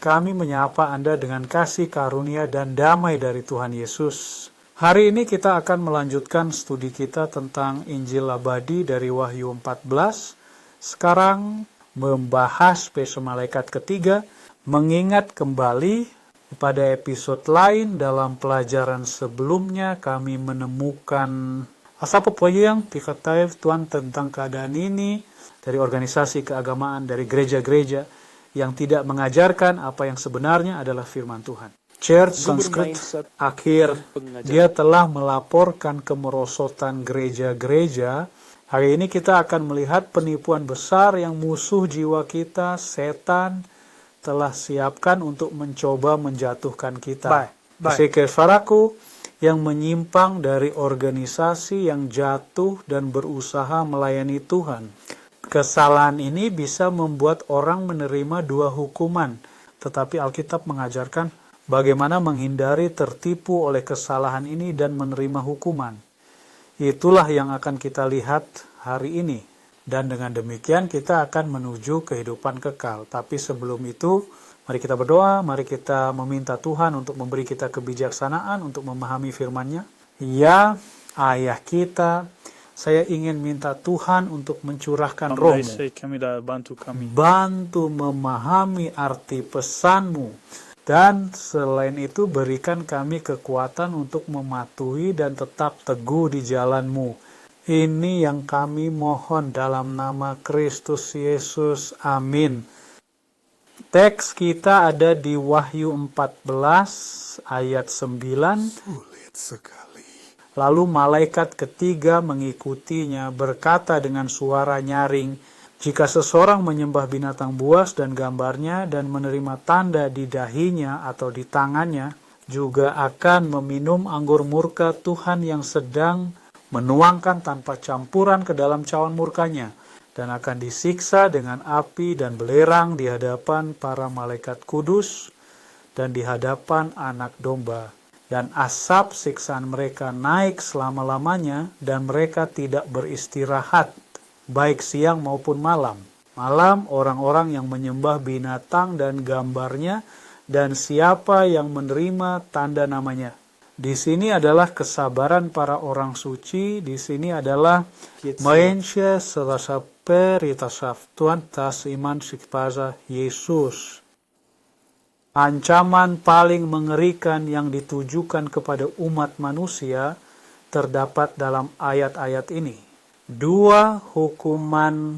Kami menyapa Anda dengan kasih karunia dan damai dari Tuhan Yesus. Hari ini kita akan melanjutkan studi kita tentang Injil Abadi dari Wahyu 14. Sekarang membahas spesial malaikat ketiga, mengingat kembali pada episode lain dalam pelajaran sebelumnya kami menemukan apa yang dikatakan Tuhan tentang keadaan ini dari organisasi keagamaan, dari gereja-gereja yang tidak mengajarkan apa yang sebenarnya adalah firman Tuhan. Church Sanskrit akhir dia telah melaporkan kemerosotan gereja-gereja. Hari ini kita akan melihat penipuan besar yang musuh jiwa kita, setan, telah siapkan untuk mencoba menjatuhkan kita. Saudaraku yang menyimpang dari organisasi yang jatuh dan berusaha melayani Tuhan. Kesalahan ini bisa membuat orang menerima dua hukuman, tetapi Alkitab mengajarkan bagaimana menghindari tertipu oleh kesalahan ini dan menerima hukuman. Itulah yang akan kita lihat hari ini. Dan dengan demikian kita akan menuju kehidupan kekal. Tapi sebelum itu, mari kita berdoa, mari kita meminta Tuhan untuk memberi kita kebijaksanaan untuk memahami firman-Nya. Ya, Ayah kita, saya ingin minta Tuhan untuk mencurahkan roh-Mu. Bantu memahami arti pesan-Mu. Dan selain itu berikan kami kekuatan untuk mematuhi dan tetap teguh di jalan-Mu. Ini yang kami mohon dalam nama Kristus Yesus. Amin. Teks kita ada di Wahyu 14 ayat 9. Sulit sekali. Lalu malaikat ketiga mengikutinya berkata dengan suara nyaring, jika seseorang menyembah binatang buas dan gambarnya dan menerima tanda di dahinya atau di tangannya, juga akan meminum anggur murka Tuhan yang sedang menuangkan tanpa campuran ke dalam cawan murkanya, dan akan disiksa dengan api dan belerang di hadapan para malaikat kudus dan di hadapan Anak Domba. Dan asap siksaan mereka naik selama-lamanya, dan mereka tidak beristirahat, baik siang maupun malam. Malam orang-orang yang menyembah binatang dan gambarnya, dan siapa yang menerima tanda namanya. Di sini adalah kesabaran para orang suci, di sini adalah Menshe Selasaperitashaf Tuhan tas iman sikpaza Yesus. Ancaman paling mengerikan yang ditujukan kepada umat manusia terdapat dalam ayat-ayat ini. Dua hukuman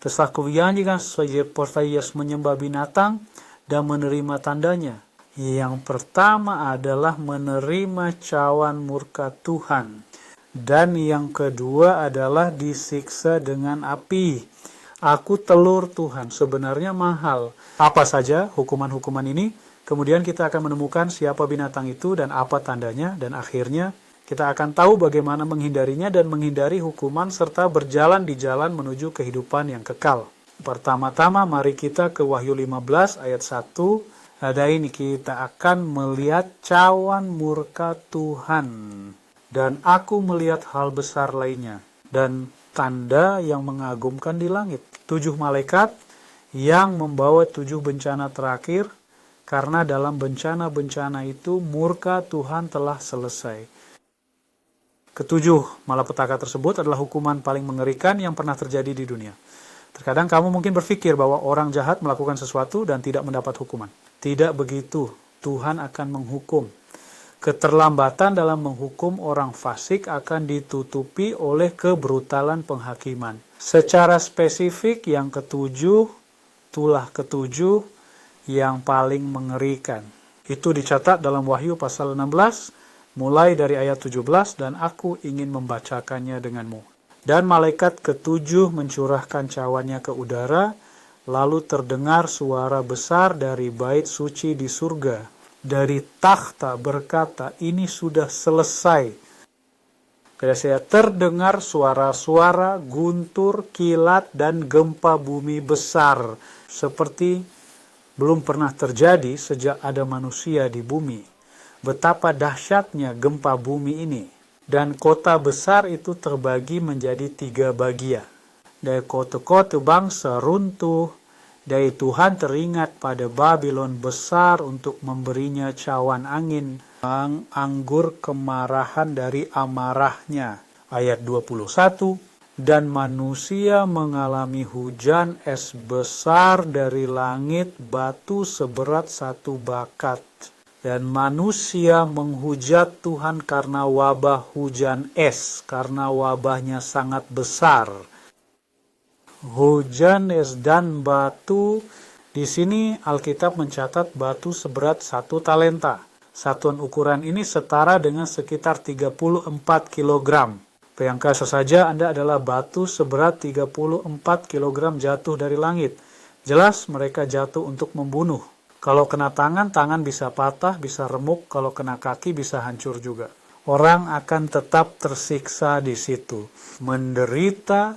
tersakuvianjikan sebagai portayas menyembah binatang dan menerima tandanya. Yang pertama adalah menerima cawan murka Tuhan. Dan yang kedua adalah disiksa dengan api. Aku telur Tuhan, sebenarnya mahal. Apa saja hukuman-hukuman ini? Kemudian kita akan menemukan siapa binatang itu dan apa tandanya. Dan akhirnya kita akan tahu bagaimana menghindarinya dan menghindari hukuman serta berjalan di jalan menuju kehidupan yang kekal. Pertama-tama mari kita ke Wahyu 15 ayat 1. Ada ini kita akan melihat cawan murka Tuhan. Dan aku melihat hal besar lainnya. Dan tanda yang mengagumkan di langit. 7 malaikat yang membawa 7 bencana terakhir, karena dalam bencana-bencana itu murka Tuhan telah selesai. Ketujuh malapetaka tersebut adalah hukuman paling mengerikan yang pernah terjadi di dunia. Terkadang kamu mungkin berpikir bahwa orang jahat melakukan sesuatu dan tidak mendapat hukuman. Tidak begitu, Tuhan akan menghukum. Keterlambatan dalam menghukum orang fasik akan ditutupi oleh kebrutalan penghakiman. Secara spesifik yang ketujuh, tulah ketujuh yang paling mengerikan. Itu dicatat dalam Wahyu pasal 16, mulai dari ayat 17, dan aku ingin membacakannya denganmu. Dan malaikat ketujuh mencurahkan cawannya ke udara, lalu terdengar suara besar dari bait suci di surga. Dari takhta berkata, ini sudah selesai. Kepada saya terdengar suara-suara guntur, kilat, dan gempa bumi besar. Seperti belum pernah terjadi sejak ada manusia di bumi. Betapa dahsyatnya gempa bumi ini. Dan kota besar itu terbagi menjadi 3 bagian. Dan kota-kota bangsa runtuh, dari Tuhan teringat pada Babylon besar untuk memberinya cawan angin, anggur kemarahan dari amarahnya. Ayat 21, dan manusia mengalami hujan es besar dari langit, batu seberat 1 bakat. Dan manusia menghujat Tuhan karena wabah hujan es, karena wabahnya sangat besar. Hujan es dan batu, di sini Alkitab mencatat batu seberat 1 talenta. Satuan ukuran ini setara dengan sekitar 34 kg. Bayangkan saja Anda adalah batu seberat 34 kg jatuh dari langit. Jelas mereka jatuh untuk membunuh. Kalau kena tangan, tangan bisa patah, bisa remuk. Kalau kena kaki, bisa hancur juga. Orang akan tetap tersiksa di situ. Menderita,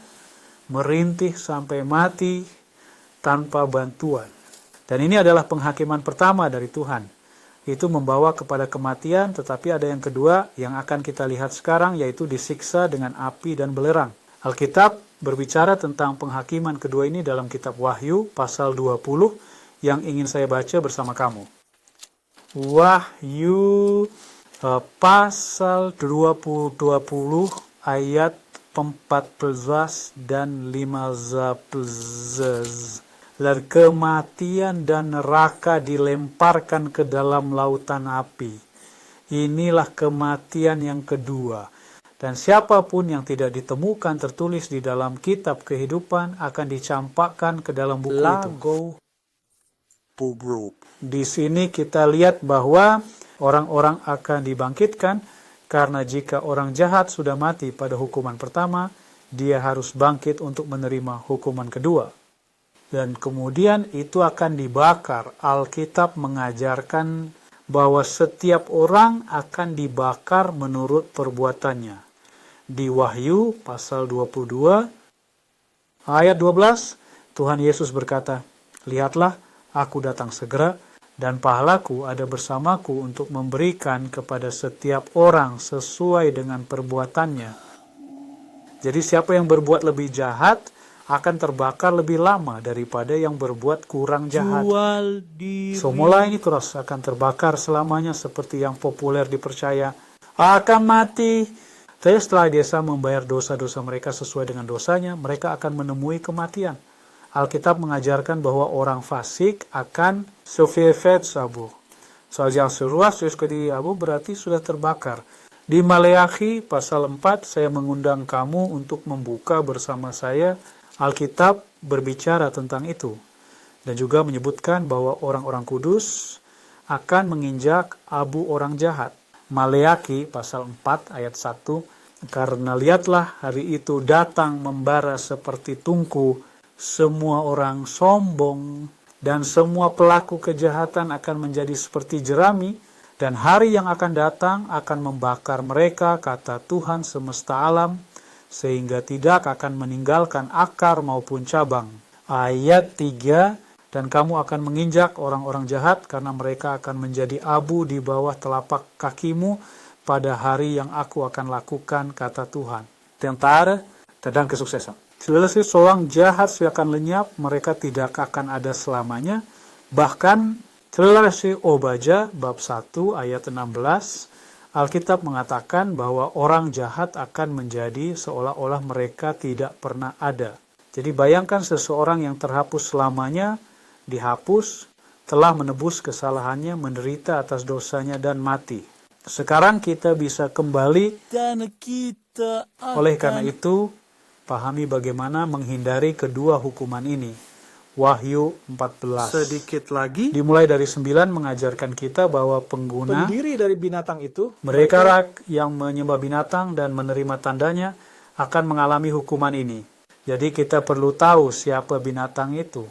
merintih sampai mati tanpa bantuan. Dan ini adalah penghakiman pertama dari Tuhan. Itu membawa kepada kematian, tetapi ada yang kedua yang akan kita lihat sekarang, yaitu disiksa dengan api dan belerang. Alkitab berbicara tentang penghakiman kedua ini dalam kitab Wahyu pasal 20 yang ingin saya baca bersama kamu. Wahyu pasal 20 ayat 14 dan 15. Dan kematian dan neraka dilemparkan ke dalam lautan api. Inilah kematian yang kedua. Dan siapapun yang tidak ditemukan tertulis di dalam kitab kehidupan akan dicampakkan ke dalam buku itu. Di sini kita lihat bahwa orang-orang akan dibangkitkan, karena jika orang jahat sudah mati pada hukuman pertama, dia harus bangkit untuk menerima hukuman kedua. Dan kemudian itu akan dibakar. Alkitab mengajarkan bahwa setiap orang akan dibakar menurut perbuatannya. Di Wahyu pasal 22 ayat 12, Tuhan Yesus berkata, lihatlah, aku datang segera, dan pahalaku ada bersamaku untuk memberikan kepada setiap orang sesuai dengan perbuatannya. Jadi siapa yang berbuat lebih jahat akan terbakar lebih lama daripada yang berbuat kurang jahat. Semula ini terus akan terbakar selamanya, seperti yang populer dipercaya akan mati. Tapi setelah desa membayar dosa-dosa mereka sesuai dengan dosanya, mereka akan menemui kematian. Alkitab mengajarkan bahwa orang fasik akan sofefet sabu. Soal yang seruas abu berarti sudah terbakar. Di Maleakhi pasal 4 saya mengundang kamu untuk membuka bersama saya. Alkitab berbicara tentang itu dan juga menyebutkan bahwa orang-orang kudus akan menginjak abu orang jahat. Maleakhi pasal 4 ayat 1, karena lihatlah hari itu datang membara seperti tungku, semua orang sombong dan semua pelaku kejahatan akan menjadi seperti jerami, dan hari yang akan datang akan membakar mereka, kata Tuhan semesta alam, sehingga tidak akan meninggalkan akar maupun cabang. Ayat 3, dan kamu akan menginjak orang-orang jahat karena mereka akan menjadi abu di bawah telapak kakimu pada hari yang aku akan lakukan, kata Tuhan. Tentara dan kesuksesan. Selesai seorang jahat akan lenyap, mereka tidak akan ada selamanya. Bahkan selesai Obaja bab 1 ayat 16, Alkitab mengatakan bahwa orang jahat akan menjadi seolah-olah mereka tidak pernah ada. Jadi bayangkan seseorang yang terhapus selamanya, dihapus, telah menebus kesalahannya, menderita atas dosanya dan mati. Sekarang kita bisa kembali, oleh karena itu pahami bagaimana menghindari kedua hukuman ini. Wahyu 14. Sedikit lagi, Dimulai dari 9 mengajarkan kita bahwa pengguna, pendiri dari binatang itu, mereka yang menyembah binatang dan menerima tandanya akan mengalami hukuman ini. Jadi kita perlu tahu siapa binatang itu.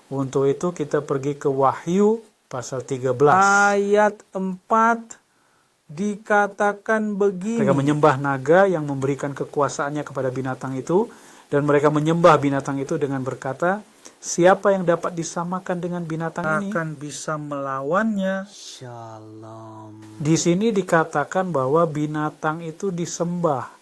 Untuk itu kita pergi ke Wahyu pasal 13. ayat 4 dikatakan begini. Mereka menyembah naga yang memberikan kekuasaannya kepada binatang itu, dan mereka menyembah binatang itu dengan berkata, siapa yang dapat disamakan dengan binatang ini? Akan bisa melawannya. Shalom. Di sini dikatakan bahwa binatang itu disembah.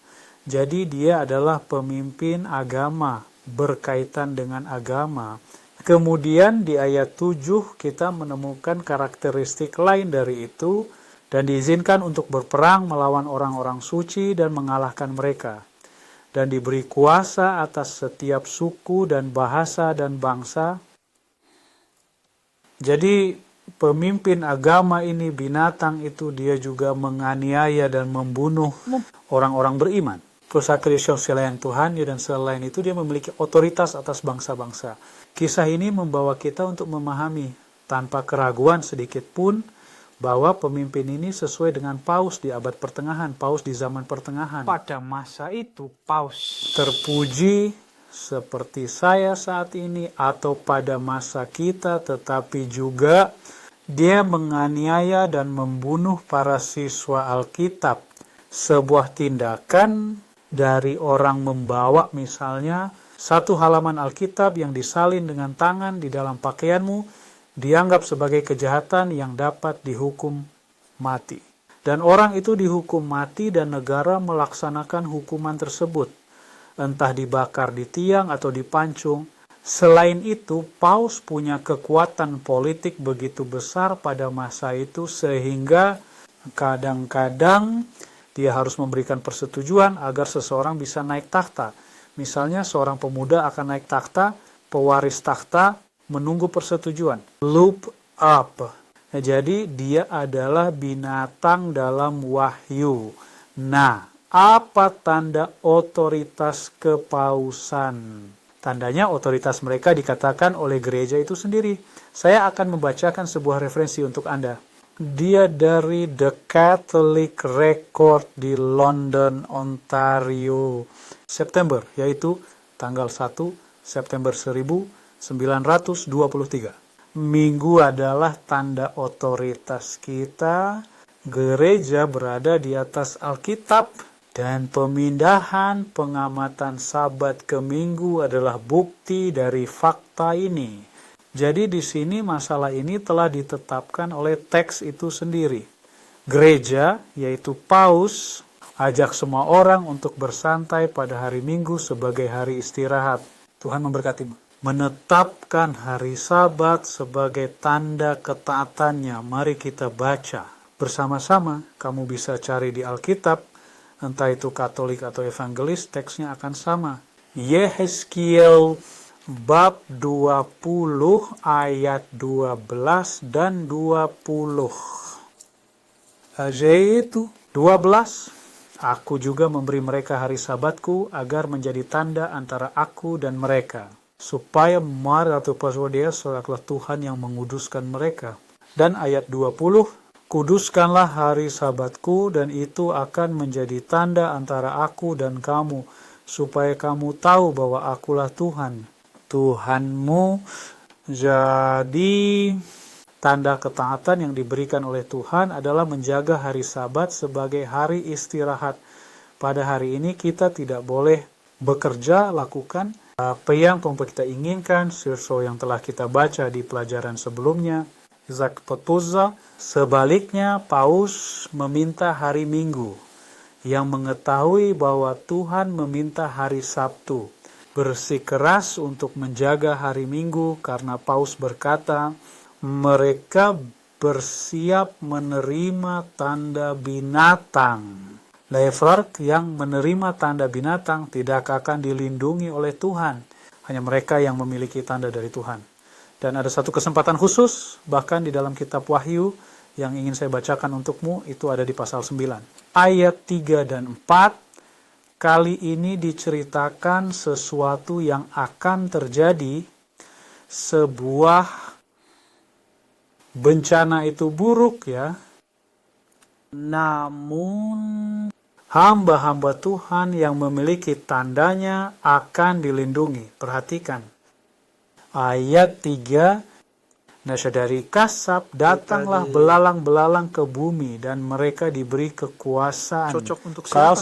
Jadi dia adalah pemimpin agama, berkaitan dengan agama. Kemudian di ayat 7 kita menemukan karakteristik lain dari itu, dan diizinkan untuk berperang melawan orang-orang suci dan mengalahkan mereka. Dan diberi kuasa atas setiap suku dan bahasa dan bangsa. Jadi pemimpin agama ini, binatang itu, dia juga menganiaya dan membunuh orang-orang beriman. Prosakrisyon selain Tuhan, dan selain itu dia memiliki otoritas atas bangsa-bangsa. Kisah ini membawa kita untuk memahami tanpa keraguan sedikit pun bahwa pemimpin ini sesuai dengan Paus di abad pertengahan, Paus di zaman pertengahan. Pada masa itu, Paus Terpuji seperti saya saat ini atau pada masa kita, tetapi juga dia menganiaya dan membunuh para siswa Alkitab. Sebuah tindakan dari orang membawa misalnya satu halaman Alkitab yang disalin dengan tangan di dalam pakaianmu, dianggap sebagai kejahatan yang dapat dihukum mati. Dan orang itu dihukum mati dan negara melaksanakan hukuman tersebut, entah dibakar di tiang atau dipancung. Selain itu, Paus punya kekuatan politik begitu besar pada masa itu sehingga kadang-kadang dia harus memberikan persetujuan agar seseorang bisa naik takhta. Misalnya seorang pemuda akan naik takhta, pewaris takhta menunggu persetujuan. Loop up. Nah, jadi dia adalah binatang dalam Wahyu. Nah, apa tanda otoritas kepausan? Tandanya otoritas mereka dikatakan oleh gereja itu sendiri. Saya akan membacakan sebuah referensi untuk Anda. Dia dari The Catholic Record di London, Ontario, September, yaitu tanggal 1 September 1923. Minggu adalah tanda otoritas kita. Gereja berada di atas Alkitab, dan pemindahan pengamatan Sabat ke Minggu adalah bukti dari fakta ini. Jadi di sini masalah ini telah ditetapkan oleh teks itu sendiri. Gereja, yaitu Paus, ajak semua orang untuk bersantai pada hari Minggu sebagai hari istirahat. Tuhan memberkatimu. Menetapkan hari Sabat sebagai tanda ketaatannya. Mari kita baca bersama-sama. Kamu bisa cari di Alkitab, entah itu Katolik atau Evangelis, teksnya akan sama. Yehezkiel bab 20 ayat 12 dan 20. Yaitu 12. Aku juga memberi mereka hari Sabatku agar menjadi tanda antara aku dan mereka, supaya memar atau persuadia seolah Tuhan yang menguduskan mereka. Dan ayat 20, kuduskanlah hari Sabatku, dan itu akan menjadi tanda antara aku dan kamu, supaya kamu tahu bahwa akulah Tuhan, Tuhanmu. Jadi tanda ketaatan yang diberikan oleh Tuhan adalah menjaga hari Sabat sebagai hari istirahat. Pada hari ini kita tidak boleh bekerja, lakukan apa yang kita inginkan, sesuai yang telah kita baca di pelajaran sebelumnya. Sebaliknya, Paus meminta hari Minggu, yang mengetahui bahwa Tuhan meminta hari Sabtu. Bersikeras untuk menjaga hari Minggu karena Paus berkata, mereka bersiap menerima tanda binatang. Leverk yang menerima tanda binatang tidak akan dilindungi oleh Tuhan. Hanya mereka yang memiliki tanda dari Tuhan. Dan ada satu kesempatan khusus, bahkan di dalam kitab Wahyu, yang ingin saya bacakan untukmu, itu ada di pasal 9. Ayat 3 dan 4, kali ini diceritakan sesuatu yang akan terjadi, sebuah bencana itu buruk ya. Namun hamba-hamba Tuhan yang memiliki tandanya akan dilindungi. Perhatikan. Ayat 3. Nah, dari kasab datanglah belalang-belalang ke bumi, dan mereka diberi kekuasaan. Cocok untuk siapa?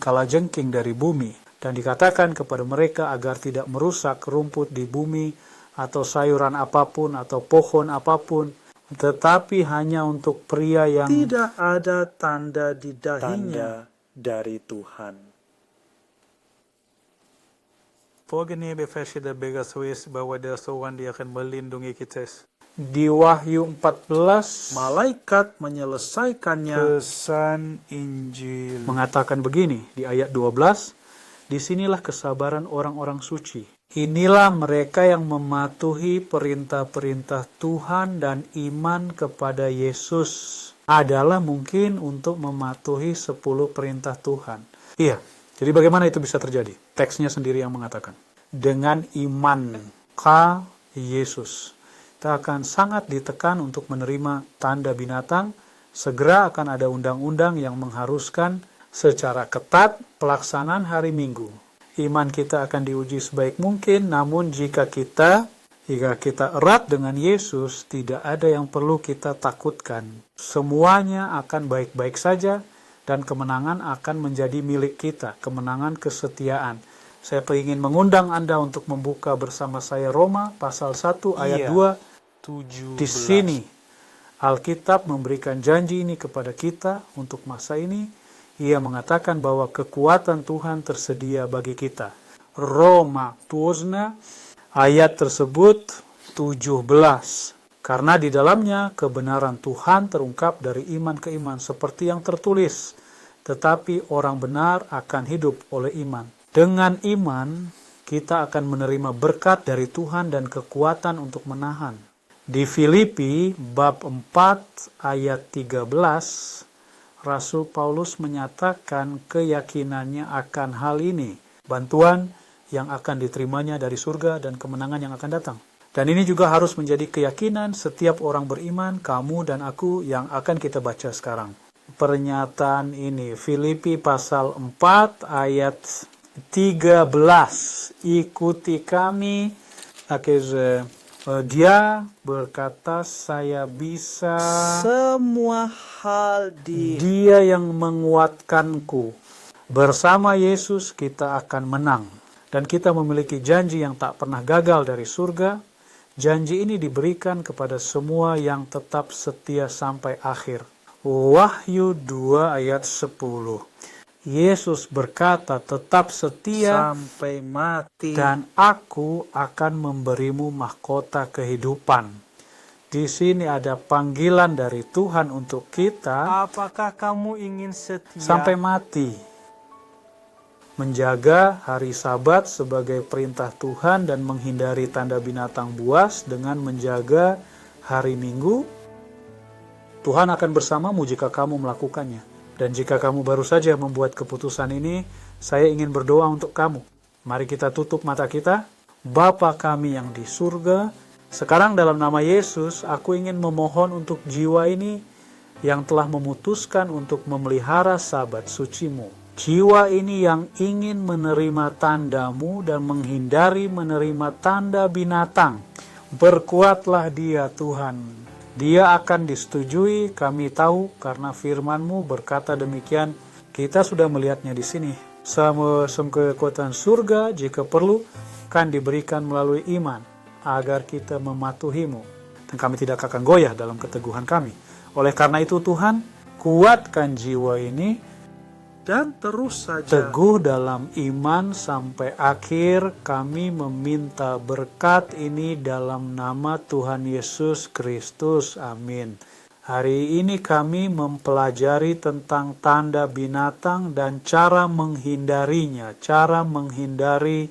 Kalajengking dari bumi. Dan dikatakan kepada mereka agar tidak merusak rumput di bumi, atau sayuran apapun, atau pohon apapun, tetapi hanya untuk pria yang tidak ada tanda di dahinya. Tanda dari Tuhan. Pogene bevestigde begaswis bahwa dia seorang dia akan melindungi kita. Di Wahyu 14 Malaikat menyelesaikannya. pesan Injil mengatakan begini di ayat 12, disinilah kesabaran orang-orang suci. Inilah mereka yang mematuhi perintah-perintah Tuhan dan iman kepada Yesus adalah mungkin untuk mematuhi 10 perintah Tuhan. Iya, jadi bagaimana itu bisa terjadi? Teksnya sendiri yang mengatakan. Dengan iman ke Yesus. Kita akan sangat ditekan untuk menerima tanda binatang. Segera akan ada undang-undang yang mengharuskan secara ketat pelaksanaan hari Minggu. Iman kita akan diuji sebaik mungkin, namun jika kita erat dengan Yesus, tidak ada yang perlu kita takutkan. Semuanya akan baik-baik saja dan kemenangan akan menjadi milik kita, kemenangan kesetiaan. Saya ingin mengundang Anda untuk membuka bersama saya Roma pasal 1 ayat 2. 17. Di sini Alkitab memberikan janji ini kepada kita untuk masa ini. Ia mengatakan bahwa kekuatan Tuhan tersedia bagi kita. Roma Tuosna ayat tersebut 17. Karena di dalamnya kebenaran Tuhan terungkap dari iman ke iman seperti yang tertulis. Tetapi orang benar akan hidup oleh iman. Dengan iman kita akan menerima berkat dari Tuhan dan kekuatan untuk menahan. Di Filipi bab 4 ayat 13, Rasul Paulus menyatakan keyakinannya akan hal ini, bantuan yang akan diterimanya dari surga dan kemenangan yang akan datang. Dan ini juga harus menjadi keyakinan setiap orang beriman, kamu dan aku, yang akan kita baca sekarang. Pernyataan ini, Filipi pasal 4 ayat 13, ikuti kami, dia berkata, saya bisa Semua hal di Dia yang menguatkanku. Bersama Yesus kita akan menang. Dan kita memiliki janji yang tak pernah gagal dari surga. Janji ini diberikan kepada semua yang tetap setia sampai akhir. Wahyu 2 ayat 10. Yesus berkata, tetap setia sampai mati. dan aku akan memberimu mahkota kehidupan. Di sini ada panggilan dari Tuhan untuk kita Apakah kamu ingin setia sampai mati. Menjaga hari Sabat sebagai perintah Tuhan dan menghindari tanda binatang buas dengan menjaga hari Minggu. Tuhan akan bersamamu jika kamu melakukannya. Dan jika kamu baru saja membuat keputusan ini, saya ingin berdoa untuk kamu. Mari kita tutup mata kita. Bapa kami yang di surga, sekarang dalam nama Yesus, aku ingin memohon untuk jiwa ini yang telah memutuskan untuk memelihara Sabat sucimu. Jiwa ini yang ingin menerima tandamu dan menghindari menerima tanda binatang. Berkuatlah dia Tuhan. Dia akan disetujui, kami tahu, karena firman-Mu berkata demikian. Kita sudah melihatnya di sini. Sama kekuatan surga, jika perlu, kan diberikan melalui iman, agar kita mematuhi-Mu. Dan kami tidak akan goyah dalam keteguhan kami. Oleh karena itu Tuhan, kuatkan jiwa ini, dan terus saja teguh dalam iman sampai akhir. Kami meminta berkat ini dalam nama Tuhan Yesus Kristus. Amin. Hari ini kami mempelajari tentang tanda binatang dan cara menghindarinya. Cara menghindari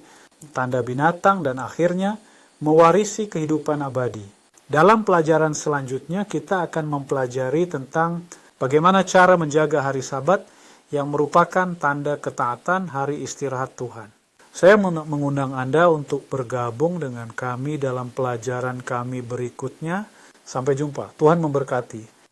tanda binatang dan akhirnya mewarisi kehidupan abadi. Dalam pelajaran selanjutnya kita akan mempelajari tentang bagaimana cara menjaga hari Sabat yang merupakan tanda ketaatan hari istirahat Tuhan. Saya mengundang Anda untuk bergabung dengan kami dalam pelajaran kami berikutnya. Sampai jumpa. Tuhan memberkati.